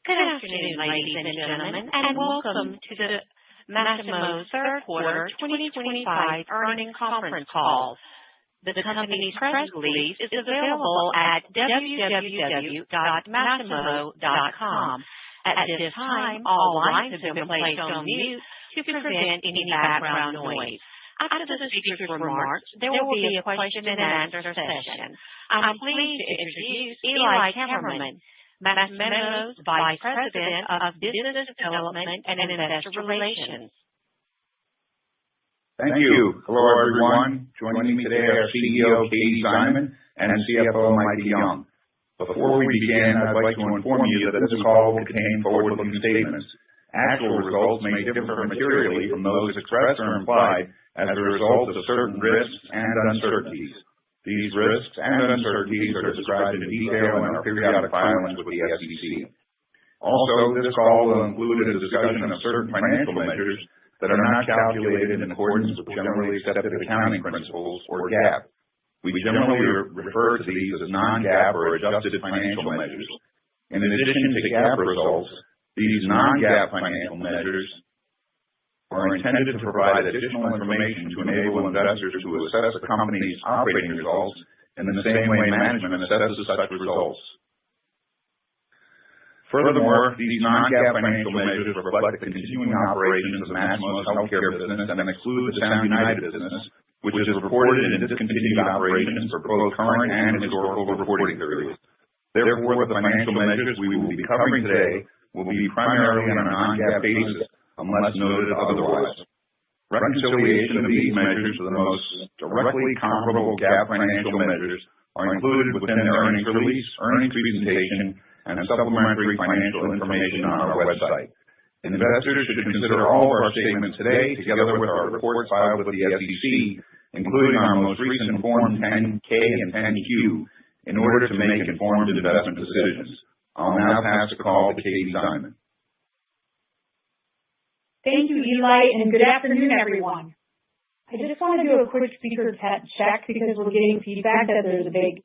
Good afternoon, ladies and gentlemen, and welcome to the Masimo third quarter 2025 earnings conference call. The company's press release is available at www.masimo.com. At this time, all lines have been placed on mute to prevent any background noise. After the speaker's remarks, there will be a question and answer session. I'm pleased to introduce Eli Kammerman, Masimo's Vice President of Business Development and Investor Relations. Thank you. Hello, everyone. Joining me today are CEO Katie Simon and CFO Mike Young. Before we begin, I'd like to inform you that this call will contain forward-looking statements. Actual results may differ materially from those expressed or implied as a result of certain risks and uncertainties. These risks and uncertainties are described in detail in our periodic filings with the SEC. Also, this call will include a discussion of certain financial measures that are not calculated in accordance with generally accepted accounting principles, or GAAP. We generally refer to these as non-GAAP or adjusted financial measures. In addition to GAAP results, these non-GAAP financial measures are intended to provide additional information to enable investors to assess the company's operating results in the same way management assesses such results. Furthermore, these non-GAAP financial measures reflect the continuing operations of Masimo's healthcare business and exclude the Sound United business, which is reported in discontinued operations for both current and historical reporting periods. Therefore, the financial measures we will be covering today will be primarily on a non-GAAP basis, unless noted otherwise. Reconciliation of these measures to the most directly comparable GAAP financial measures are included within the earnings release, earnings presentation, and supplementary financial information on our website. Investors should consider all of our statements today, together with our reports filed with the SEC, including our most recent Form 10-K and 10-Q, in order to make informed investment decisions. I'll now pass the call to Katie Simon. Thank you, Eli, and good afternoon, everyone. I just want to do a quick speaker check because we're getting feedback that there's a big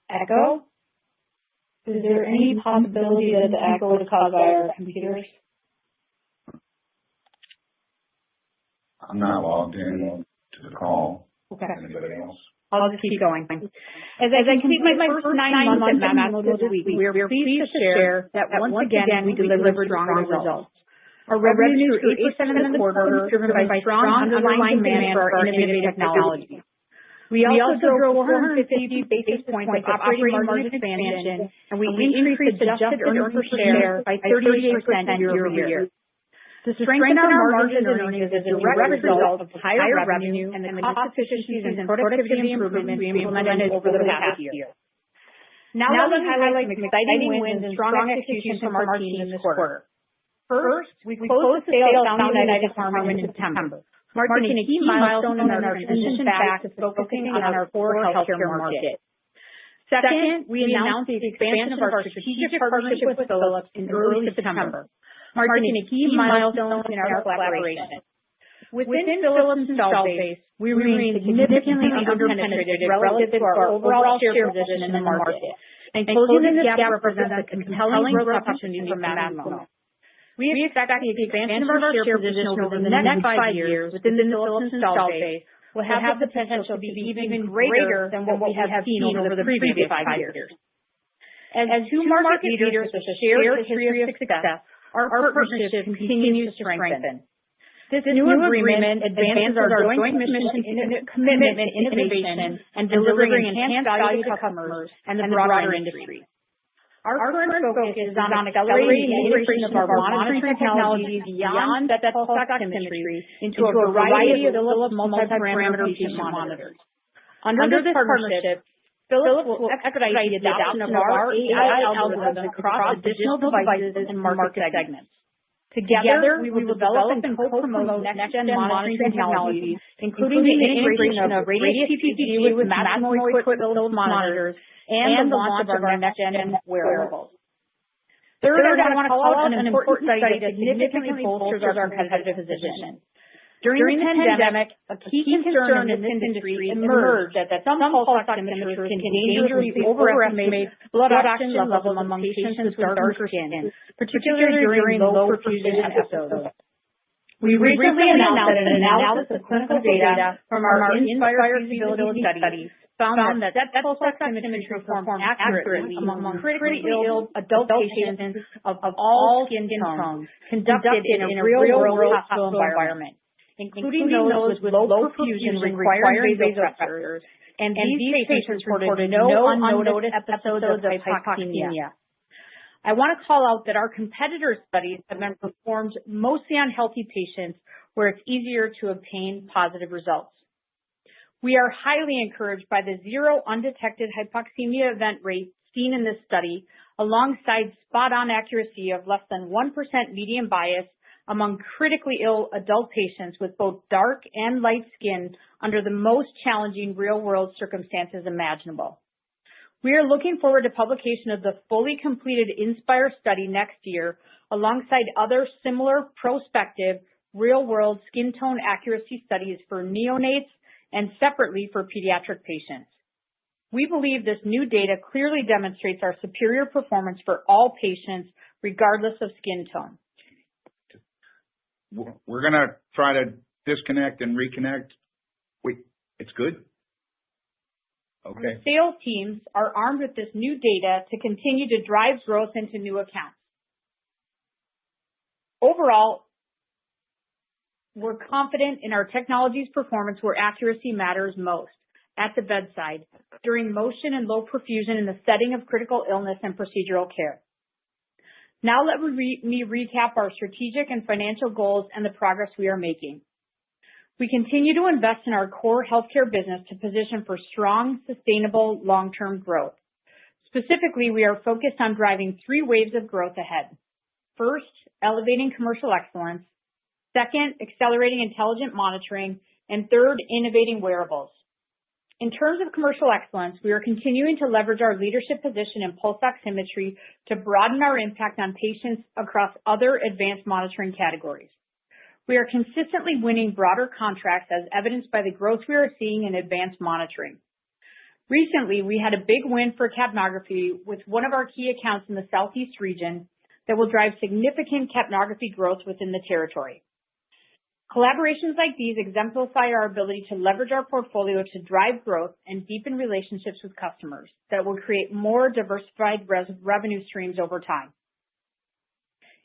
echo. Is there any possibility that the echo is caused by our computers? I'm not logged in to the call. Okay. Anybody else? I'll just keep going. As I complete my first 9 months at Masimo this week, we are pleased to share that once again we delivered strong results. Our revenue grew 8% in the quarter, driven by strong underlying demand for our innovative technology. We also drove 450 basis points of operating margin expansion, and we increased adjusted earnings per share by 38% year-over-year. The strength in our margins and earnings is a direct result of higher revenue and the cost efficiencies and productivity improvements we implemented over the past year. Now let me highlight some exciting wins and strong execution from our team this quarter. First, we closed the sale of Sound United Department in September, marking a key milestone in our transition back to focusing on our core healthcare market. Second, we announced the expansion of our strategic partnership with Philips in early September, marking a key milestone in our collaboration. Within Philips' installed base, we remain significantly underpenetrated relative to our overall share position in the market, and closing this gap represents a compelling growth opportunity for Masimo. We expect the expansion of our share position over the next 5 years within the Philips installed base will have the potential to be even greater than what we have seen over the previous 5 years. As two market leaders with a shared history of success, our partnership continues to strengthen. This new agreement advances our joint mission, commitment to innovation, and delivering enhanced value to customers and the broader industry. Our current focus is on accelerating the integration of our monitoring technology beyond pulse oximetry into a variety of Philips multi-parameter patient monitors. Under this partnership, Philips will expedite the adoption of our AI algorithms across additional devices and market segments. Together, we will develop and co-promote next-gen monitoring technologies, including the integration of radius PPG with Masimo-equipped Philips monitors and the launch of our next-gen wearables. Third, I want to call out an important study that significantly bolsters our competitive position. During the pandemic, a key concern in this industry emerged that some pulse oximeters can dangerously overestimate blood oxygen levels among patients with darker skin, particularly during low perfusion episodes. We recently announced that an analysis of clinical data from our INSPIRE feasibility study found that pulse oximetry performed accurately among critically ill adult patients of all skin tones conducted in a real-world hospital environment, including those with low perfusion requiring vasopressors, and these patients reported no unnoticed episodes of hypoxemia. I want to call out that our competitors' studies have been performed mostly on healthy patients where it's easier to obtain positive results. We are highly encouraged by the zero undetected hypoxemia event rate seen in this study, alongside spot-on accuracy of less than 1% median bias among critically ill adult patients with both dark and light skin under the most challenging real-world circumstances imaginable. We are looking forward to publication of the fully completed INSPIRE study next year, alongside other similar prospective real-world skin tone accuracy studies for neonates and separately for pediatric patients. We believe this new data clearly demonstrates our superior performance for all patients, regardless of skin tone. We're going to try to disconnect and reconnect. Wait, it's good? Okay. Our sales teams are armed with this new data to continue to drive growth into new accounts. Overall, we're confident in our technology's performance where accuracy matters most, at the bedside, during motion and low perfusion in the setting of critical illness and procedural care. Now let me recap our strategic and financial goals and the progress we are making. We continue to invest in our core healthcare business to position for strong, sustainable, long-term growth. Specifically, we are focused on driving 3 waves of growth ahead. First, elevating commercial excellence. Second, accelerating intelligent monitoring. And third, innovating wearables. In terms of commercial excellence, we are continuing to leverage our leadership position in pulse oximetry to broaden our impact on patients across other advanced monitoring categories. We are consistently winning broader contracts as evidenced by the growth we are seeing in advanced monitoring. Recently, we had a big win for capnography with one of our key accounts in the Southeast region that will drive significant capnography growth within the territory. Collaborations like these exemplify our ability to leverage our portfolio to drive growth and deepen relationships with customers that will create more diversified revenue streams over time.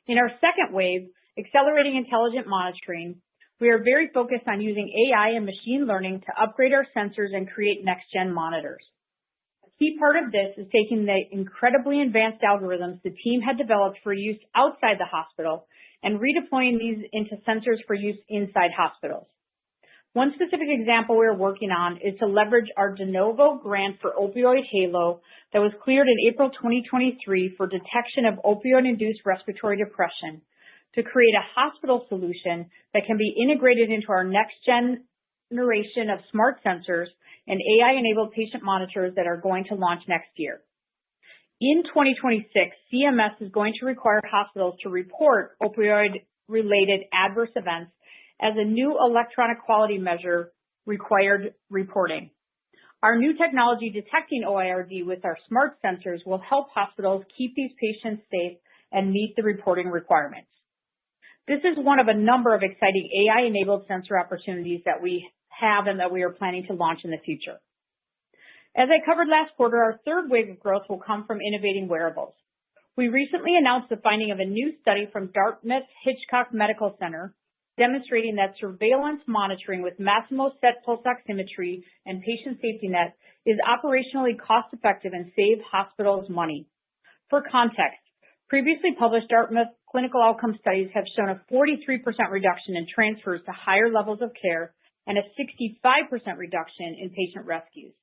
In our second wave, accelerating intelligent monitoring, we are very focused on using AI and machine learning to upgrade our sensors and create next-gen monitors. A key part of this is taking the incredibly advanced algorithms the team had developed for use outside the hospital and redeploying these into sensors for use inside hospitals. One specific example we are working on is to leverage our de novo grant for opioid halo that was cleared in April 2023 for detection of opioid-induced respiratory depression, to create a hospital solution that can be integrated into our next generation of smart sensors and AI-enabled patient monitors that are going to launch next year. In 2026, CMS is going to require hospitals to report opioid-related adverse events as a new electronic quality measure required reporting. Our new technology detecting OIRD with our smart sensors will help hospitals keep these patients safe and meet the reporting requirements. This is one of a number of exciting AI-enabled sensor opportunities that we have and that we are planning to launch in the future. As I covered last quarter, our third wave of growth will come from innovating wearables. We recently announced the finding of a new study from Dartmouth-Hitchcock Medical Center demonstrating that surveillance monitoring with Masimo SET pulse oximetry and patient safety net is operationally cost-effective and saves hospitals money. For context, previously published Dartmouth clinical outcome studies have shown a 43% reduction in transfers to higher levels of care and a 65% reduction in patient rescues,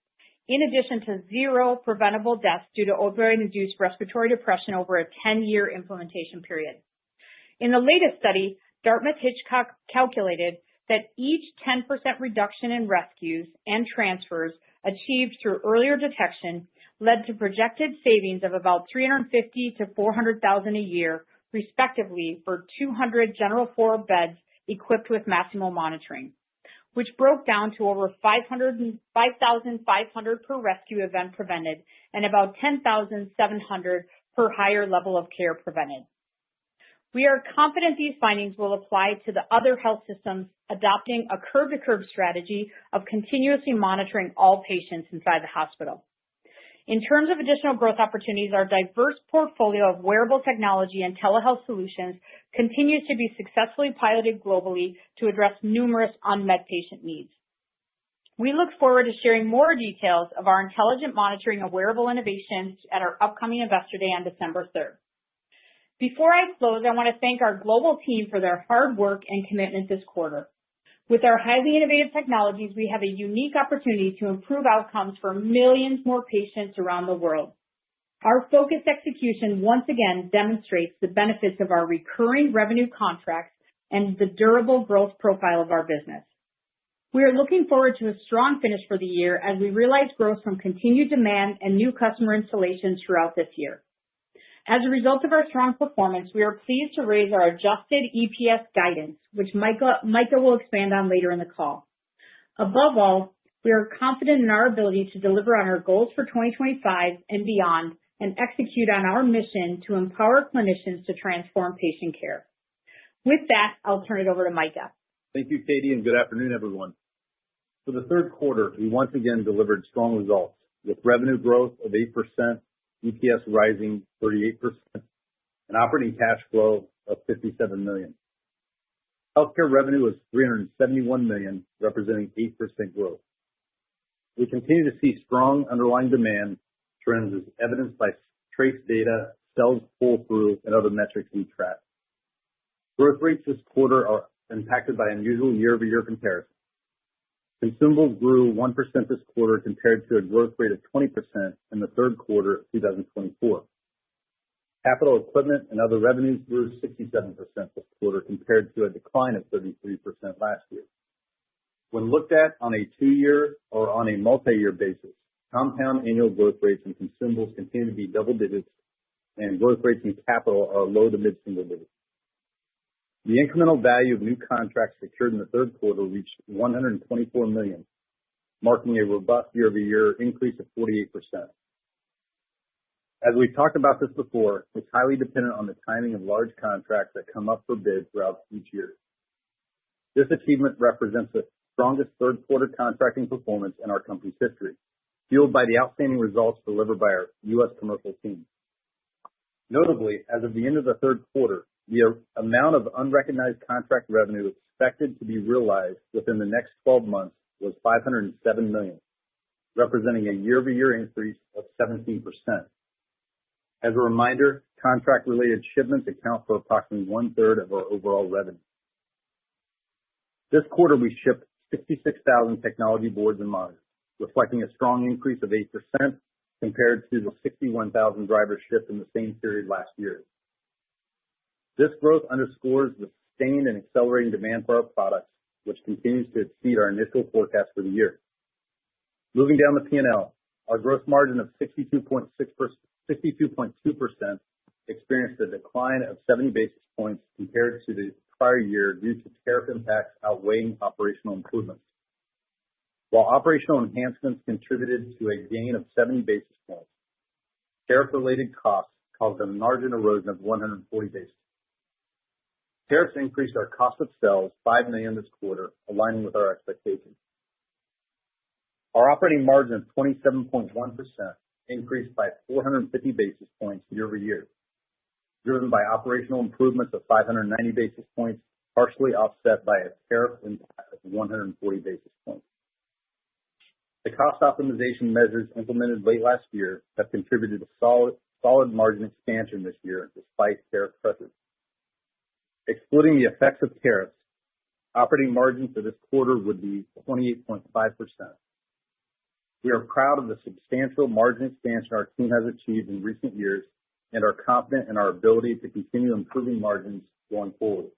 in addition to 0 preventable deaths due to opioid-induced respiratory depression over a 10-year implementation period. In the latest study, Dartmouth-Hitchcock calculated that each 10% reduction in rescues and transfers achieved through earlier detection led to projected savings of about $350,000 to $400,000 a year, respectively, for 200 general floor beds equipped with Masimo monitoring, which broke down to over 5,500 per rescue event prevented and about 10,700 per higher level of care prevented. We are confident these findings will apply to the other health systems adopting a curb-to-curb strategy of continuously monitoring all patients inside the hospital. In terms of additional growth opportunities, our diverse portfolio of wearable technology and telehealth solutions continues to be successfully piloted globally to address numerous unmet patient needs. We look forward to sharing more details of our intelligent monitoring of wearable innovations at our upcoming Investor Day on December 3rd. Before I close, I want to thank our global team for their hard work and commitment this quarter. With our highly innovative technologies, we have a unique opportunity to improve outcomes for millions more patients around the world. Our focused execution once again demonstrates the benefits of our recurring revenue contracts and the durable growth profile of our business. We are looking forward to a strong finish for the year as we realize growth from continued demand and new customer installations throughout this year. As a result of our strong performance, we are pleased to raise our adjusted EPS guidance, which Micah will expand on later in the call. Above all, we are confident in our ability to deliver on our goals for 2025 and beyond and execute on our mission to empower clinicians to transform patient care. With that, I'll turn it over to Micah. Thank you, Katie, and good afternoon, everyone. For the third quarter, we once again delivered strong results with revenue growth of 8%, EPS rising 38%, and operating cash flow of $57 million. Healthcare revenue was $371 million, representing 8% growth. We continue to see strong underlying demand trends as evidenced by trace data, sales pull-through, and other metrics we track. Growth rates this quarter are impacted by unusual year-over-year comparisons. Consumables grew 1% this quarter compared to a growth rate of 20% in the third quarter of 2024. Capital equipment and other revenues grew 67% this quarter compared to a decline of 33% last year. When looked at on a 2-year or on a multi-year basis, compound annual growth rates in consumables continue to be double digits, and growth rates in capital are low to mid-single digits. The incremental value of new contracts secured in the third quarter reached $124 million, marking a robust year-over-year increase of 48%. As we've talked about this before, it's highly dependent on the timing of large contracts that come up for bid throughout each year. This achievement represents the strongest third quarter contracting performance in our company's history, fueled by the outstanding results delivered by our U.S. commercial team. Notably, as of the end of the third quarter, the amount of unrecognized contract revenue expected to be realized within the next 12 months was $507 million, representing a year-over-year increase of 17%. As a reminder, contract-related shipments account for approximately 1/3 of our overall revenue. This quarter, we shipped 66,000 technology boards and monitors, reflecting a strong increase of 8% compared to the 61,000 drivers shipped in the same period last year. This growth underscores the sustained and accelerating demand for our products, which continues to exceed our initial forecast for the year. Moving down the P&L, our gross margin of 62.2% experienced a decline of 70 basis points compared to the prior year due to tariff impacts outweighing operational improvements. While operational enhancements contributed to a gain of 70 basis points, tariff-related costs caused a margin erosion of 140 basis points. Tariffs increased our cost of sales $5 million this quarter, aligning with our expectations. Our operating margin of 27.1% increased by 450 basis points year-over-year, driven by operational improvements of 590 basis points, partially offset by a tariff impact of 140 basis points. The cost optimization measures implemented late last year have contributed to solid margin expansion this year despite tariff pressures. Excluding the effects of tariffs, operating margin for this quarter would be 28.5%. We are proud of the substantial margin expansion our team has achieved in recent years and are confident in our ability to continue improving margins going forward.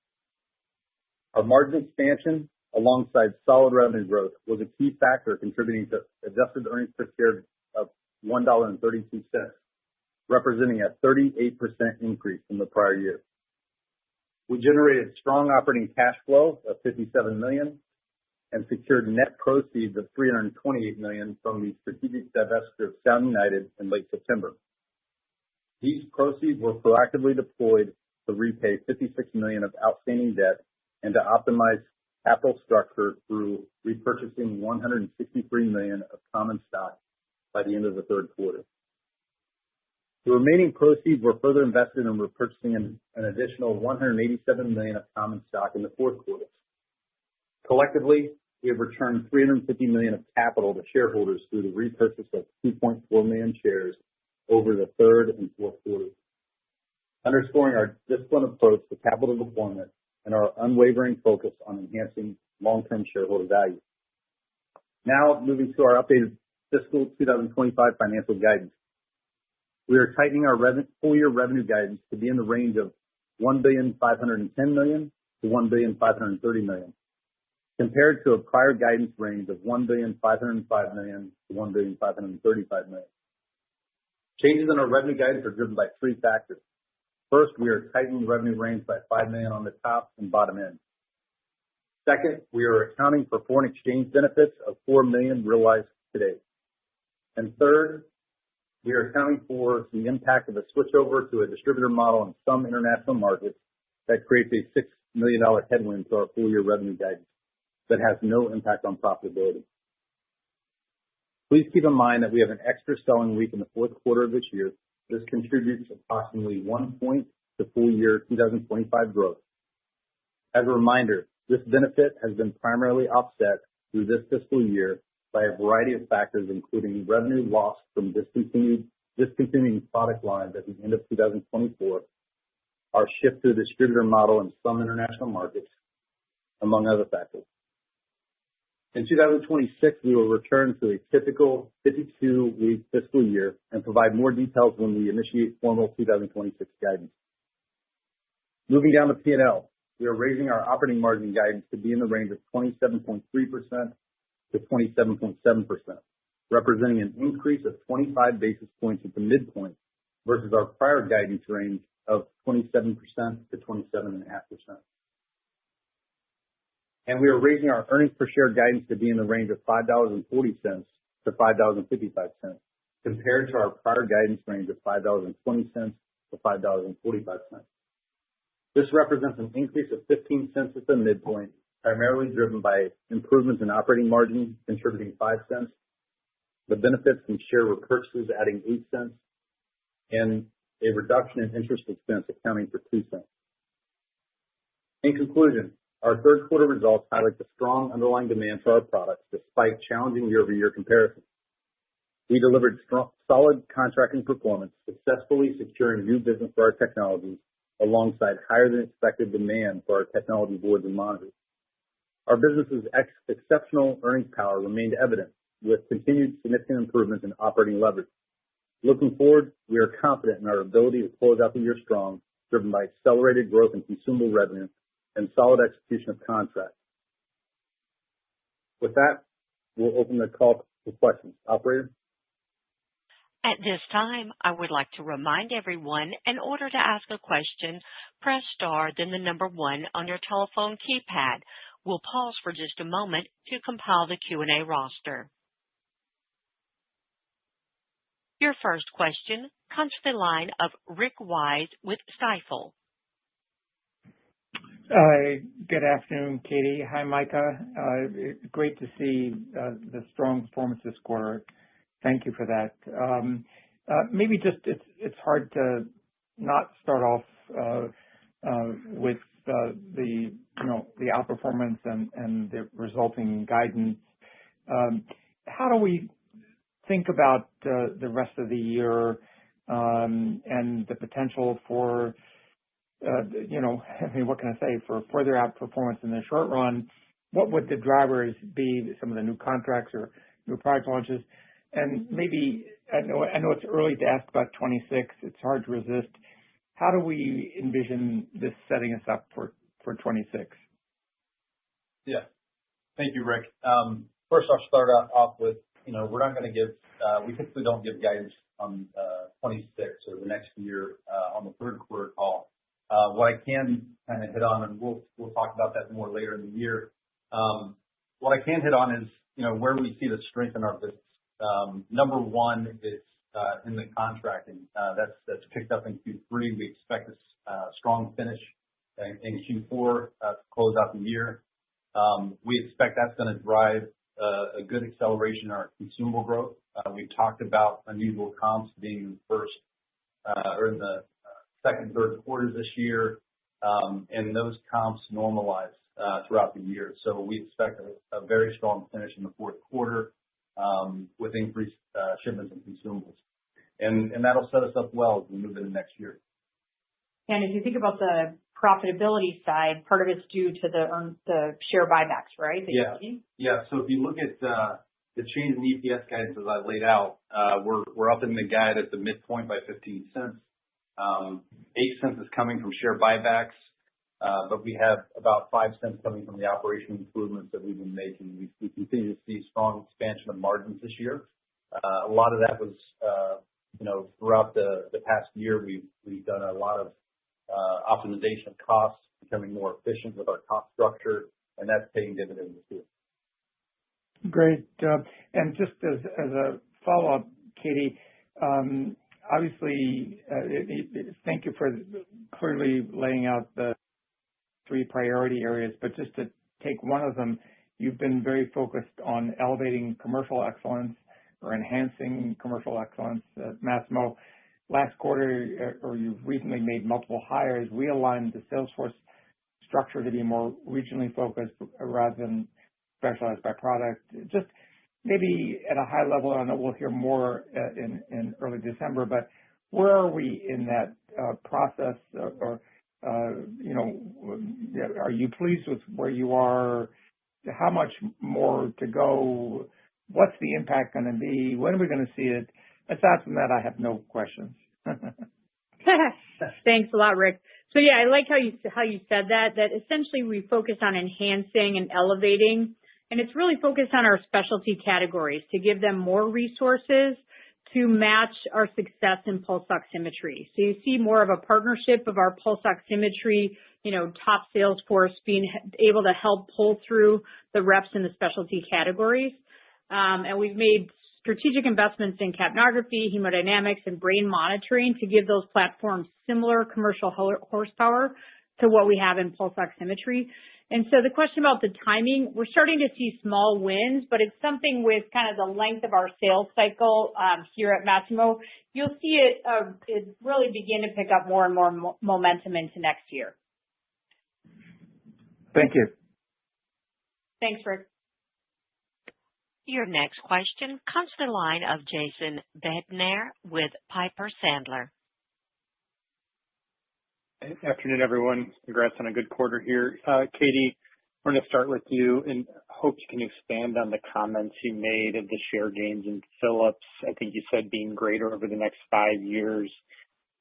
Our margin expansion, alongside solid revenue growth, was a key factor contributing to adjusted earnings per share of $1.32, representing a 38% increase from the prior year. We generated strong operating cash flow of $57 million and secured net proceeds of $328 million from the strategic divestiture of Sound United in late September. These proceeds were proactively deployed to repay $56 million of outstanding debt and to optimize capital structure through repurchasing $163 million of common stock by the end of the third quarter. The remaining proceeds were further invested in repurchasing an additional $187 million of common stock in the fourth quarter. Collectively, we have returned $350 million of capital to shareholders through the repurchase of 2.4 million shares over the third and fourth quarters, underscoring our disciplined approach to capital deployment and our unwavering focus on enhancing long-term shareholder value. Now, moving to our updated fiscal 2025 financial guidance. We are tightening our full-year revenue guidance to be in the range of $1,510 million to $1,530 million, compared to a prior guidance range of $1,505 million to $1,535 million. Changes in our revenue guidance are driven by three factors. First, we are tightening the revenue range by $5 million on the top and bottom end. Second, we are accounting for foreign exchange benefits of $4 million realized today. And third, we are accounting for the impact of a switchover to a distributor model in some international markets that creates a $6 million headwind to our full-year revenue guidance that has no impact on profitability. Please keep in mind that we have an extra selling week in the fourth quarter of this year. This contributes approximately 1 point to full-year 2025 growth. As a reminder, this benefit has been primarily offset through this fiscal year by a variety of factors, including revenue lost from discontinuing product lines at the end of 2024, our shift to a distributor model in some international markets, among other factors. In 2026, we will return to a typical 52-week fiscal year and provide more details when we initiate formal 2026 guidance. Moving down to P&L, we are raising our operating margin guidance to be in the range of 27.3% to 27.7%, representing an increase of 25 basis points at the midpoint versus our prior guidance range of 27% to 27.5%. And we are raising our earnings per share guidance to be in the range of $5.40 to $5.55, compared to our prior guidance range of $5.20 to $5.45. This represents an increase of 15 cents at the midpoint, primarily driven by improvements in operating margin contributing 5 cents, the benefits from share repurchases adding 8 cents, and a reduction in interest expense accounting for 2 cents. In conclusion, our third quarter results highlight the strong underlying demand for our products despite challenging year-over-year comparisons. We delivered solid contracting performance, successfully securing new business for our technologies alongside higher than expected demand for our technology boards and monitors. Our business's exceptional earnings power remained evident with continued significant improvements in operating leverage. Looking forward, we are confident in our ability to close out the year strong, driven by accelerated growth in consumable revenue and solid execution of contracts. With that, we'll open the call for questions. Operator? At this time, I would like to remind everyone, in order to ask a question, press star, then the number 1 on your telephone keypad. We'll pause for just a moment to compile the Q&A roster. Your first question comes from the line of Rick Wise with Stifel. Good afternoon, Katie. Hi, Micah. Great to see the strong performance this quarter. Thank you for that. Maybe just it's hard to not start off with the outperformance and the resulting guidance. How do we think about the rest of the year and the potential for what can I say, for further outperformance in the short run? What would the drivers be, some of the new contracts or new product launches? And maybe, I know it's early to ask about 26, it's hard to resist. How do we envision this setting us up for 26? Yeah. Thank you, Rick. First, I'll start off with, we're not going to give, we typically don't give guidance on 26 or the next year on the third quarter call. What I can kind of hit on, and we'll talk about that more later in the year. What I can hit on is, where we see the strength in our business. Number one is in the contracting. That's picked up in Q3. We expect a strong finish in Q4 to close out the year. We expect that's going to drive a good acceleration in our consumable growth. We've talked about unusual comps being in the first or in the second, third quarters this year, and those comps normalize throughout the year. So we expect a very strong finish in the fourth quarter with increased shipments and consumables. And that'll set us up well as we move into next year. And if you think about the profitability side, part of it's due to the share buybacks, right? Yeah. So if you look at the change in EPS guidance as I laid out, we're up in the guide at the midpoint by 15 cents. 8 cents is coming from share buybacks, but we have about 5 cents coming from the operational improvements that we've been making. We continue to see strong expansion of margins this year. A lot of that was, throughout the past year, we've done a lot of optimization of costs, becoming more efficient with our cost structure, and that's paying dividends too. Great. And just as a follow-up, Katie, obviously, thank you for clearly laying out the 3 priority areas, but just to take one of them, you've been very focused on elevating commercial excellence or enhancing commercial excellence at Masimo. Last quarter, or you've recently made multiple hires, realigned the sales force structure to be more regionally focused rather than specialized by product. Just maybe at a high level, I know we'll hear more in early December, but where are we in that process? Or are you pleased with where you are? How much more to go? What's the impact going to be? When are we going to see it? Aside from that, I have no questions. Thanks a lot, Rick. So yeah, I like how you said that essentially we focus on enhancing and elevating, and it's really focused on our specialty categories to give them more resources to match our success in pulse oximetry. So you see more of a partnership of our pulse oximetry, top sales force being able to help pull through the reps in the specialty categories. And we've made strategic investments in capnography, hemodynamics, and brain monitoring to give those platforms similar commercial horsepower to what we have in pulse oximetry. And so the question about the timing, we're starting to see small wins, but it's something with kind of the length of our sales cycle here at Masimo. You'll see it really begin to pick up more and more momentum into next year. Thank you. Thanks, Rick. Your next question comes to the line of Jason Bednar with Piper Sandler. Good afternoon, everyone. Congrats on a good quarter here. Katie, we're going to start with you and hope you can expand on the comments you made of the share gains in Philips. I think you said being greater over the next 5 years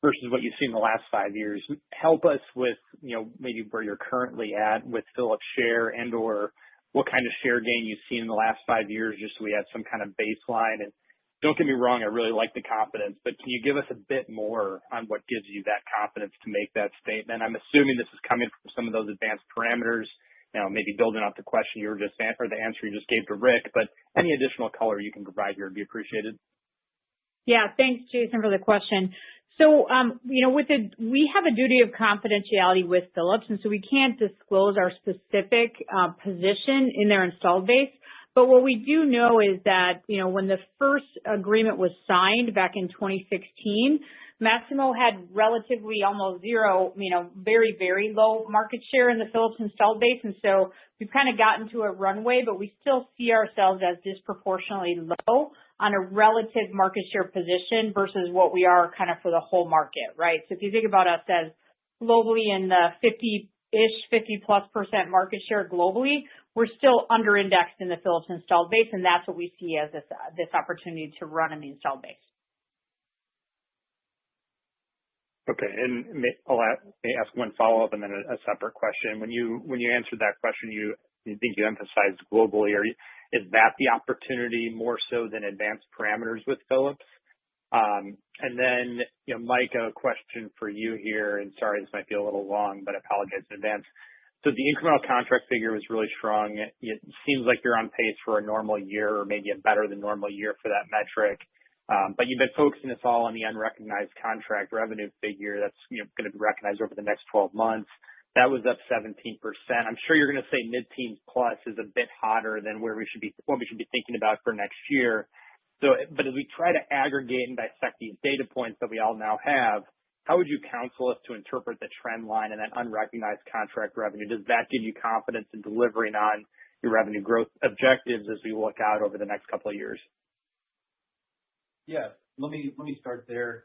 versus what you've seen the last 5 years. Help us with, maybe where you're currently at with Philips share and or what kind of share gain you've seen in the last 5 years, just so we have some kind of baseline. And don't get me wrong, I really like the confidence, but can you give us a bit more on what gives you that confidence to make that statement? I'm assuming this is coming from some of those advanced parameters, maybe building off the question you were just or the answer you just gave to Rick, but any additional color you can provide here would be appreciated. Yeah, thanks, Jason, for the question. So, we have a duty of confidentiality with Philips, and so we can't disclose our specific position in their installed base. But what we do know is that, when the first agreement was signed back in 2016, Masimo had relatively almost zero, very, very low market share in the Philips installed base. And so we've kind of gotten to a runway, but we still see ourselves as disproportionately low on a relative market share position versus what we are kind of for the whole market, right? So if you think about us as globally in the 50+% market share globally, we're still under-indexed in the Philips installed base, and that's what we see as this opportunity to run in the installed base. Okay, and I'll ask one follow-up and then a separate question. When you answered that question, you think you emphasized globally. Is that the opportunity more so than advanced parameters with Philips? And then, Mike, a question for you here, and sorry, this might be a little long, but I apologize in advance. So the incremental contract figure was really strong. It seems like you're on pace for a normal year or maybe a better than normal year for that metric. But you've been focusing us all on the unrecognized contract revenue figure that's going to be recognized over the next 12 months. That was up 17%. I'm sure you're going to say mid-teens plus is a bit hotter than what we should be thinking about for next year. So, but as we try to aggregate and dissect these data points that we all now have, how would you counsel us to interpret the trend line and that unrecognized contract revenue? Does that give you confidence in delivering on your revenue growth objectives as we look out over the next couple of years? Yeah, let me start there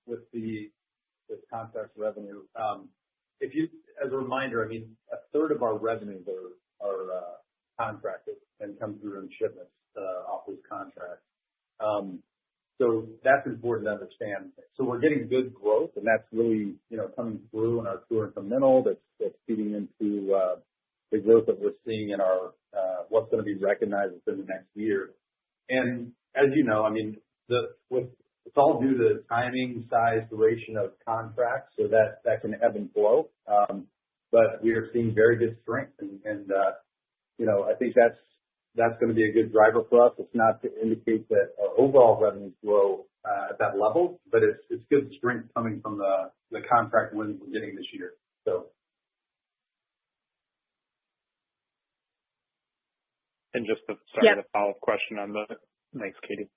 with contract revenue. As a reminder, a third of our revenues are contracted and come through in shipments off those contracts. So that's important to understand. So we're getting good growth, and that's really coming through in our core incremental. That's feeding into the growth that we're seeing in our what's going to be recognized within the next year. And as you know, it's all due to timing, size, duration of contracts, so that can ebb and flow. But we are seeing very good strength, and I think that's going to be a good driver for us. It's not to indicate that our overall revenues grow at that level, but it's good strength coming from the contract wins we're getting this year. So. And just the follow-up question on thanks, Katie.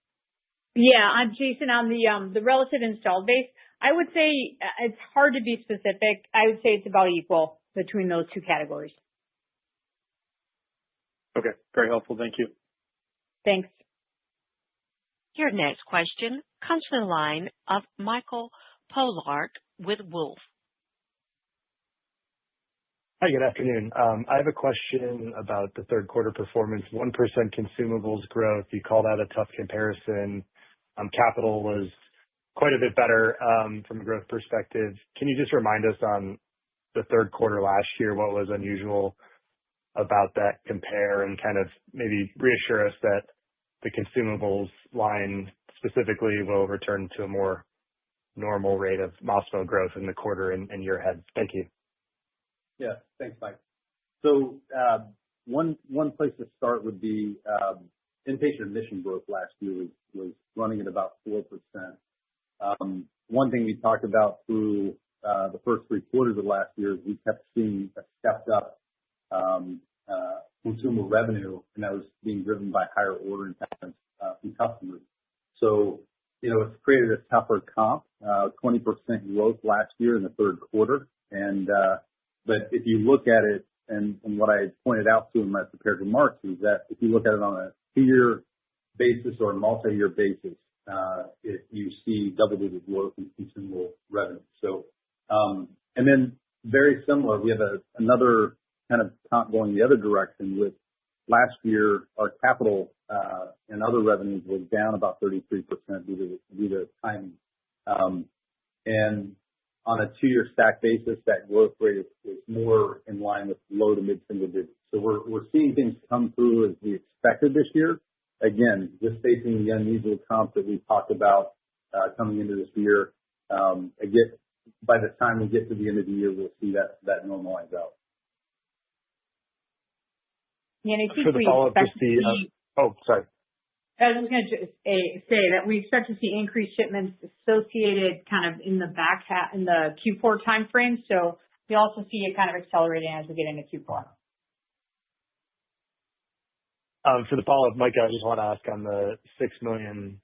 Yeah, Jason, on the relative installed base, I would say it's hard to be specific. I would say it's about equal between those two categories. Okay, very helpful. Thank you. Thanks. Your next question comes from the line of Michael Pollard with Wolfe. Hi, good afternoon. I have a question about the third quarter performance. 1% consumables growth. You called out a tough comparison. Capital was quite a bit better from a growth perspective. Can you just remind us on the third quarter last year what was unusual about that compare and kind of maybe reassure us that the consumables line specifically will return to a more normal rate of Masimo growth in the quarter in year ahead? Thank you. Yeah, thanks, Mike. So one place to start would be inpatient admission growth last year was running at about 4%. One thing we talked about through the first 3 quarters of last year is we kept seeing a stepped up consumer revenue, and that was being driven by higher ordering patterns from customers. So, it's created a tougher comp, 20% growth last year in the third quarter. And but if you look at it, and what I pointed out to in my prepared remarks is that if you look at it on a 2-year basis or a multi-year basis, you see double-digit growth in consumable revenue. So, and then very similar, we have another kind of comp going the other direction with last year, our capital and other revenues was down about 33% due to timing. And on a 2-year stack basis, that growth rate is more in line with low to mid-single digits. So we're seeing things come through as we expected this year. Again, just facing the unusual comp that we talked about coming into this year. Again, by the time we get to the end of the year, we'll see that normalize out. Yeah, and I think for the follow-up, sorry. I was going to say that we expect to see increased shipments associated kind of in the back half, in the Q4 timeframe. So we also see it kind of accelerating as we get into Q4. For the follow-up, Mike, I just want to ask on the $6 million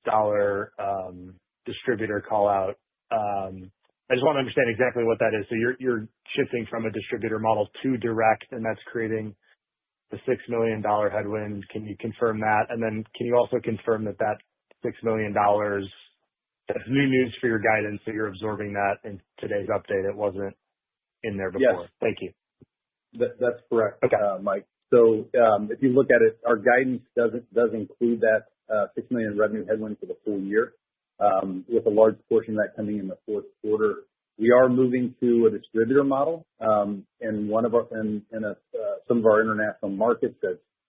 distributor call out. I just want to understand exactly what that is. So you're shifting from a distributor model to direct, and that's creating the $6 million headwind. Can you confirm that? And then can you also confirm that $6 million, that's new news for your guidance, so you're absorbing that in today's update? It wasn't in there before. Yes. Thank you. That's correct, okay. Mike. So if you look at it, our guidance does include that $6 million revenue headwind for the full year, with a large portion of that coming in the fourth quarter. We are moving to a distributor model in some of our international markets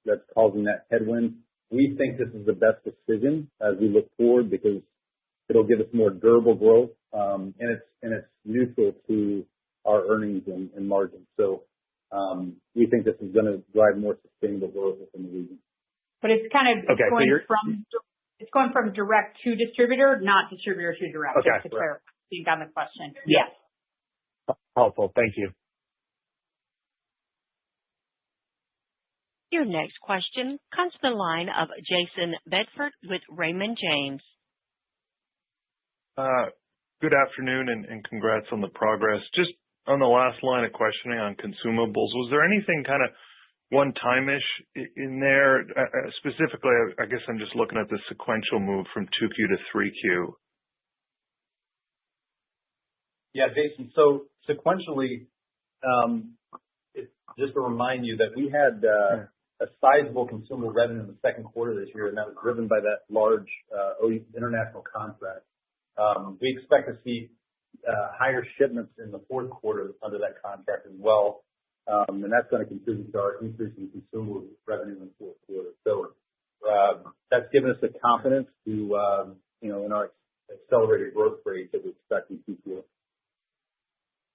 that's causing that headwind. We think this is the best decision as we look forward because It'll give us more durable growth, and it's neutral to our earnings and margins. So we think this is going to drive more sustainable growth within the region. But it's kind of it's going from direct to distributor, not distributor to direct. Okay. Just to clarify, think on the question. Yes. Helpful. Thank you. Your next question comes from the line of Jason Bedford with Raymond James. Good afternoon and congrats on the progress. Just on the last line of questioning on consumables, was there anything kind of one-time-ish in there? Specifically, I guess I'm just looking at the sequential move from 2Q to 3Q. Yeah, Jason. So sequentially, just to remind you that we had a sizable consumable revenue in the second quarter this year, and that was driven by that large international contract. We expect to see higher shipments in the fourth quarter under that contract as well, and that's going to contribute to our increase in consumable revenue in the fourth quarter. So that's given us the confidence to, in our accelerated growth rate that we expect in Q4.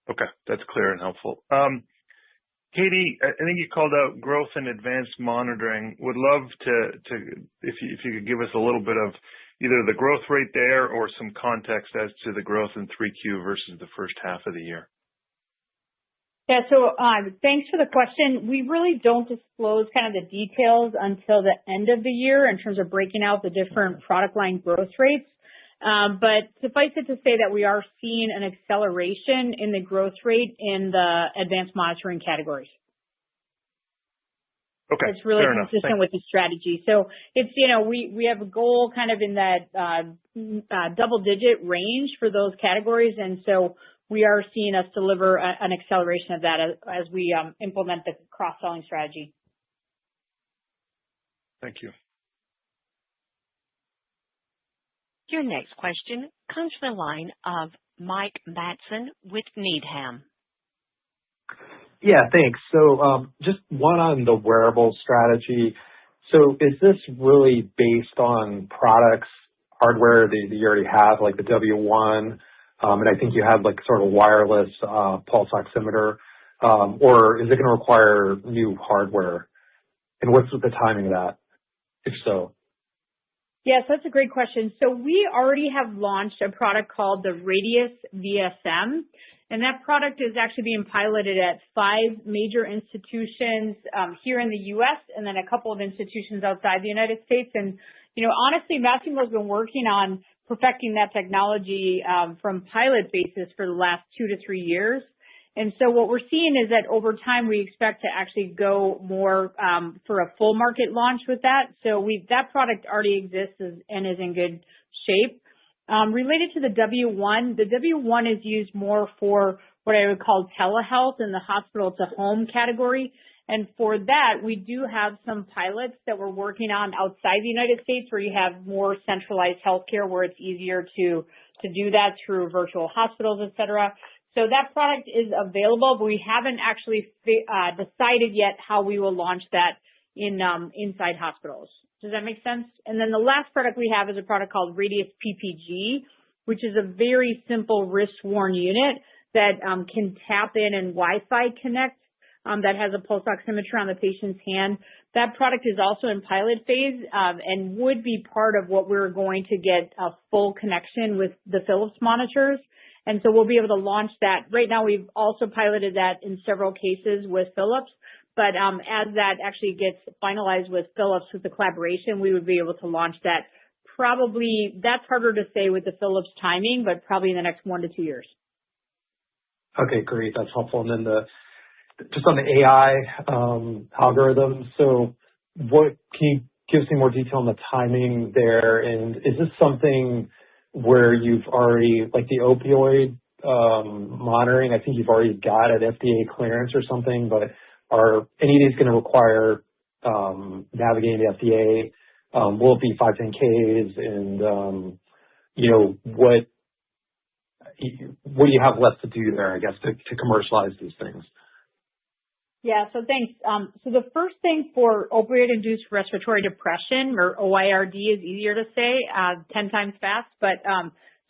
Okay, that's clear and helpful. Katie, I think you called out growth in advanced monitoring. Would love to if you could give us a little bit of either the growth rate there or some context as to the growth in 3Q versus the first half of the year. Yeah, so thanks for the question. We really don't disclose kind of the details until the end of the year in terms of breaking out the different product line growth rates. But suffice it to say that we are seeing an acceleration in the growth rate in the advanced monitoring categories. Okay, it's really consistent with the strategy. So it's, we have a goal kind of in that double-digit range for those categories, and so we are seeing us deliver an acceleration of that as we implement the cross-selling strategy. Thank you. Your next question comes from the line of Mike Matson with Needham. Yeah, thanks. So just one on the wearable strategy. So is this really based on products, hardware that you already have, like the W1, and I think you have like sort of wireless pulse oximeter, or is it going to require new hardware? And what's the timing of that, if so? Yes, that's a great question. So we already have launched a product called the Radius VSM, and that product is actually being piloted at 5 major institutions here in the U.S. and then a couple of institutions outside the United States. And, honestly, Masimo has been working on perfecting that technology from pilot basis for the last 2 to 3 years. And so what we're seeing is that over time, we expect to actually go more for a full market launch with that. So that product already exists and is in good shape. Related to the W1 is used more for what I would call telehealth in the hospital to home category. And for that, we do have some pilots that we're working on outside the United States where you have more centralized healthcare where it's easier to do that through virtual hospitals, et cetera. So that product is available, but we haven't actually decided yet how we will launch that inside hospitals. Does that make sense? And then the last product we have is a product called Radius PPG, which is a very simple wrist-worn unit that can tap in and Wi-Fi connect that has a pulse oximeter on the patient's hand. That product is also in pilot phase and would be part of what we're going to get a full connection with the Philips monitors. And so we'll be able to launch that. Right now, we've also piloted that in several cases with Philips. But as that actually gets finalized with Philips with the collaboration, we would be able to launch that. Probably, that's harder to say with the Philips timing, but probably in the next 1 to 2 years. Okay, great. That's helpful. And then just on the AI algorithm, so can you give us some more detail on the timing there? And is this something where you've already, like the opioid monitoring, I think you've already got an FDA clearance or something, but are any of these going to require navigating the FDA? Will it be 510Ks? And, what do you have left to do there, I guess, to commercialize these things? Yeah, so thanks. So the first thing for opioid-induced respiratory depression, or OIRD is easier to say, 10 times fast. But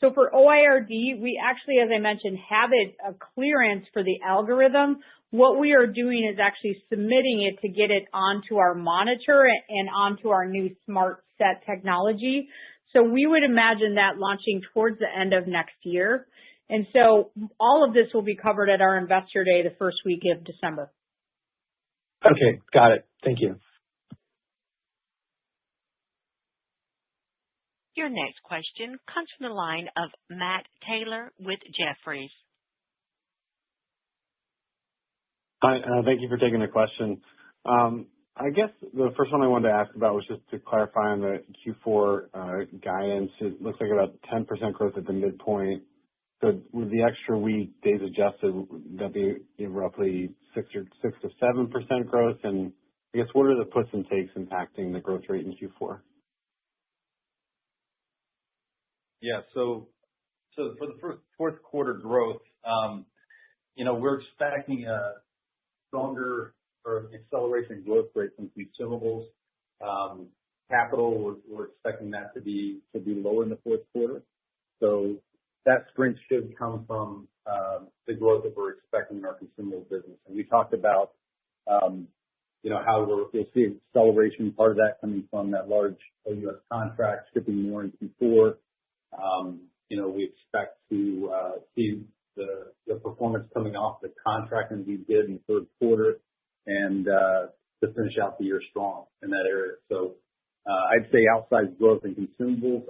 so for OIRD, we actually, as I mentioned, have a clearance for the algorithm. What we are doing is actually submitting it to get it onto our monitor and onto our new smart set technology. So we would imagine that launching towards the end of next year. And so all of this will be covered at our Investor Day the first week of December. Okay, got it. Thank you. Your next question comes from the line of Matt Taylor with Jefferies. Hi, thank you for taking the question. I guess the first one I wanted to ask about was just to clarify on the Q4 guidance. It looks like about 10% growth at the midpoint. So with the extra week, days adjusted, that'd be roughly 6 to 7% growth. And I guess what are the puts and takes impacting the growth rate in Q4? Yeah, so for the fourth quarter growth, we're expecting a stronger or acceleration growth rate from consumables. Capital, we're expecting that to be lower in the fourth quarter. So that strength should come from the growth that we're expecting in our consumables business. And we talked about, how we'll see acceleration, part of that coming from that large OUS contract, shipping more in Q4. We expect to see the performance coming off the contract that we did in the third quarter and to finish out the year strong in that area. So I'd say outside growth in consumables,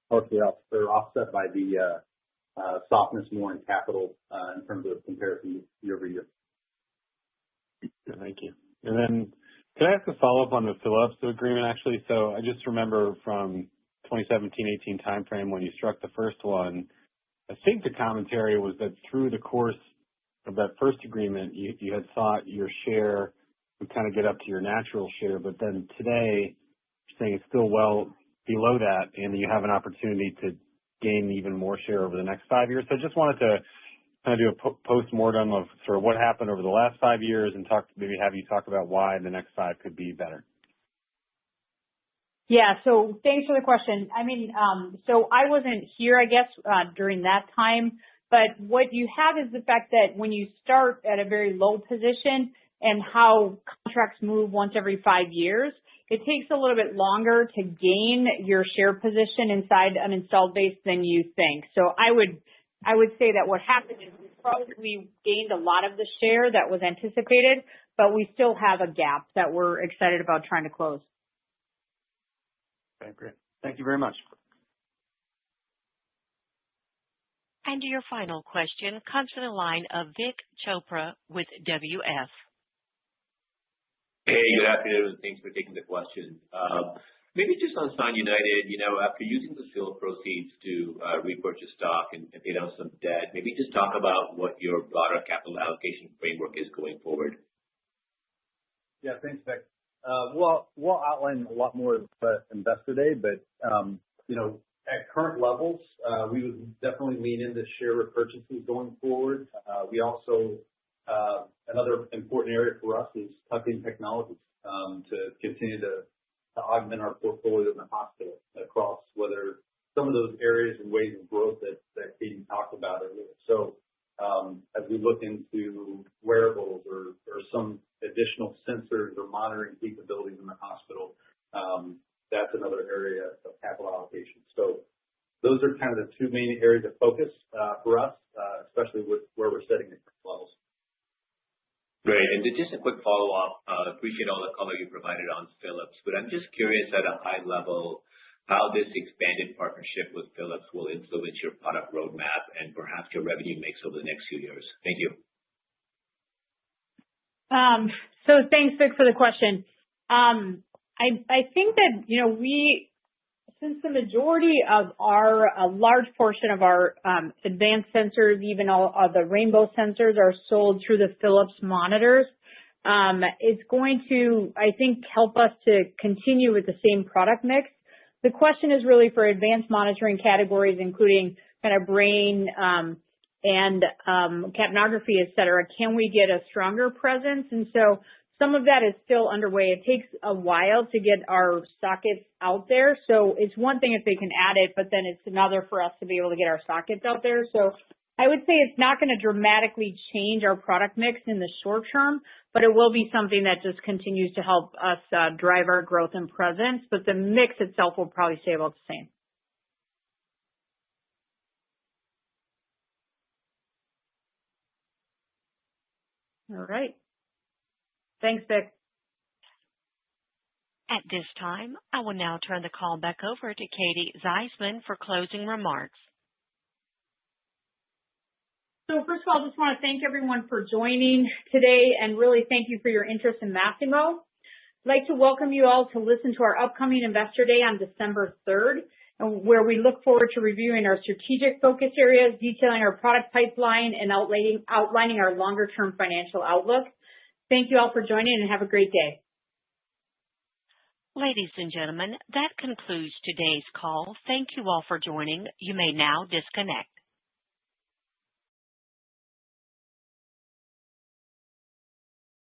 partially offset by the softness more in capital in terms of comparison year over year. Thank you. And then can I ask a follow-up on the Philips agreement, actually? So I just remember from 2017-18 timeframe when you struck the first one, I think the commentary was that through the course of that first agreement, you had thought your share would kind of get up to your natural share, but then today you're saying it's still well below that, and you have an opportunity to gain even more share over the next 5 years. So I just wanted to kind of do a post-mortem of sort of what happened over the last 5 years and maybe have you talk about why the next 5 could be better. Yeah, so thanks for the question. I mean, so I wasn't here, I guess, during that time, but what you have is the fact that when you start at a very low position and how contracts move once every 5 years, it takes a little bit longer to gain your share position inside an installed base than you think. So I would say that what happened is we probably gained a lot of the share that was anticipated, but we still have a gap that we're excited about trying to close. Okay, great. Thank you very much. And your final question comes from the line of Vik Chopra with WF. Hey, good afternoon. Thanks for taking the question. Maybe just on Sound United, after using the sale proceeds to repurchase stock and pay down some debt, maybe just talk about what your broader capital allocation framework is going forward. Yeah, thanks, Vic. We'll outline a lot more at Investor Day, but at current levels, we would definitely lean into share repurchases going forward. We also another important area for us is tuck-in technologies to continue to augment our portfolio in the hospital across whether some of those areas and ways of growth that Katie talked about earlier. So as we look into wearables or some additional sensors or monitoring capabilities in the hospital, that's another area of capital allocation. So those are kind of the two main areas of focus for us, especially with where we're setting the levels. Great. And just a quick follow-up. Appreciate all the color you provided on Philips, but I'm just curious at a high level how this expanded partnership with Philips will influence your product roadmap and perhaps your revenue mix over the next few years. Thank you. So thanks, Vic, for the question. I think that, since the majority of a large portion of our advanced sensors, even all of the Rainbow sensors are sold through the Philips monitors, it's going to, I think, help us to continue with the same product mix. The question is really for advanced monitoring categories, including kind of brain and capnography, et cetera. Can we get a stronger presence? And so some of that is still underway. It takes a while to get our sockets out there. So it's one thing if they can add it, but then it's another for us to be able to get our sockets out there. So I would say it's not going to dramatically change our product mix in the short term, but it will be something that just continues to help us drive our growth and presence. But the mix itself will probably stay about the same. All right. Thanks, Vic. At this time, I will now turn the call back over to Katie Zeisman for closing remarks. So first of all, I just want to thank everyone for joining today and really thank you for your interest in Masimo. I'd like to welcome you all to listen to our upcoming Investor Day on December 3rd, where we look forward to reviewing our strategic focus areas, detailing our product pipeline, and outlining our longer-term financial outlook. Thank you all for joining and have a great day. Ladies and gentlemen, that concludes today's call. Thank you all for joining. You may now disconnect.